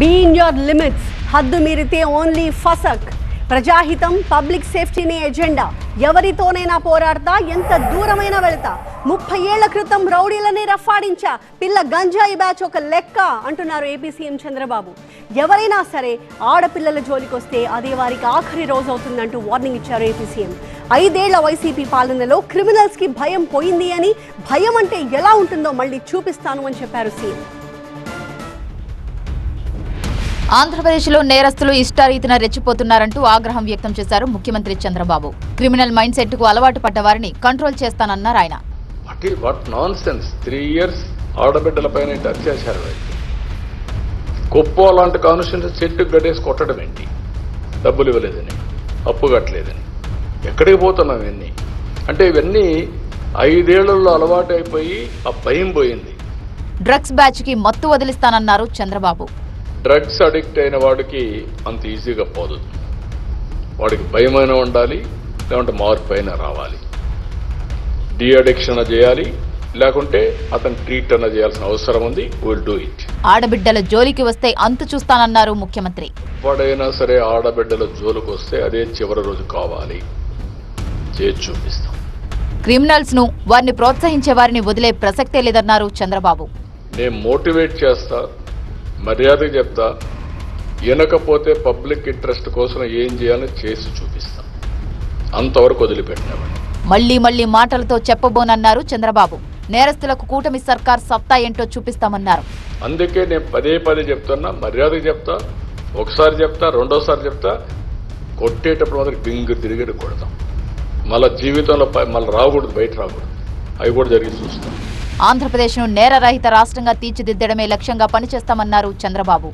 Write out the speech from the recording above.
Be in your limits, హద్దు మీరితే only ఫసక్. ప్రజాహితం, పబ్లిక్ సేఫ్టీనే ఎజెండా. ఎవరితోనైనా పోరాడతా, ఎంత దూరమైనా వెళతా. 30 ఏళ్ల క్రితం రౌడీలని రఫాడించా, పిల్ల గంజాయి బ్యాచ్ ఒక లెక్క అంటున్నారు ఏపీ సీఎం చంద్రబాబు. ఎవరైనా సరే ఆడపిల్లల జోలికొస్తే అదే వారికి ఆఖరి రోజు అవుతుందంటూ వార్నింగ్ ఇచ్చారు ఏపీ సీఎం. 5 ఏళ్ల వైసీపీ పాలనలో క్రిమినల్స్కి భయం పోయింది అని, భయం అంటే ఎలా ఉంటుందో మళ్ళీ చూపిస్తాను అని చెప్పారు సీఎం. ఆంధ్రప్రదేశ్లో నేరస్తులు ఇష్టారీతిన రెచ్చిపోతున్నారంటూ ఆగ్రహం వ్యక్తం చేశారు ముఖ్యమంత్రి చంద్రబాబు. క్రిమినల్ మైండ్ సెట్ కు అలవాటు పడ్డ వారిని కంట్రోల్ చేస్తానన్నారు ఆయన. వాట్ నాన్ సెన్స్, 3 years ఆడబిడ్డలపైన అత్యాచారం ఏంటి? కుప్ప లాంటి కాన్స్టిట్యూన్సీ చెట్టు గడేసి కొట్టడం ఏంటి? డబ్బులు ఇవ్వలేదని, అప్పు కట్టలేదని. ఎక్కడికి పోతున్నాం ఇవన్నీ? అంటే ఇవన్నీ 5 ఏళ్లలో అలవాటు అయిపోయి ఆ భయం పోయింది. డ్రగ్స్ బ్యాచ్ కి మత్తు వదిలిస్తానన్నారు చంద్రబాబు. డ్రగ్స్ అడిక్ట్ అయిన వాడికి అంత ఈజీగా పోదు. వాడికి భయమైనా ఉండాలి, లేకుంటే మార్పు అయినా రావాలి. డీ అడిక్షన్ చేయాలి, లేకుంటే అతను ట్రీట్ అన్న చేయాల్సిన అవసరం ఉంది. Will do it. ఆడబిడ్డల జోలికి వస్తే అంతు చూస్తానన్నారు ముఖ్యమంత్రి. వాడైనా సరే ఆడబిడ్డల జోలికి వస్తే అదే చివరి రోజు కావాలి, చేసి చూపిస్తాం. క్రిమినల్స్ ను, వారిని ప్రోత్సహించే వారిని వదిలే ప్రసక్తే లేదన్నారు చంద్రబాబు. నేను మోటివేట్ చేస్తా, మర్యాదగా చెప్తా, వినకపోతే పబ్లిక్ ఇంట్రెస్ట్ కోసం ఏం చేయాలో చేసి చూపిస్తా. అంతవరకు వదిలిపెట్టినామని మళ్లీ మాటలతో చెప్పబోనన్నారు చంద్రబాబు. నేరస్తులకు కూటమి సర్కార్ సత్తా ఏంటో చూపిస్తామన్నారు. అందుకే నేను పదే చెప్తున్నా, మర్యాదగా చెప్తా, ఒకసారి చెప్తా, రెండోసారి చెప్తా. కొట్టేటప్పుడు మాత్రం గింగు తిరిగి కొడతాం. మళ్ళీ జీవితంలో మళ్ళీ రాకూడదు, బయట రాకూడదు. అవి కూడా జరిగి చూస్తాం. ఆంధ్రప్రదేశ్ను నేరరహిత రాష్ట్రంగా తీర్చిదిద్దడమే లక్ష్యంగా పనిచేస్తామన్నారు చంద్రబాబు.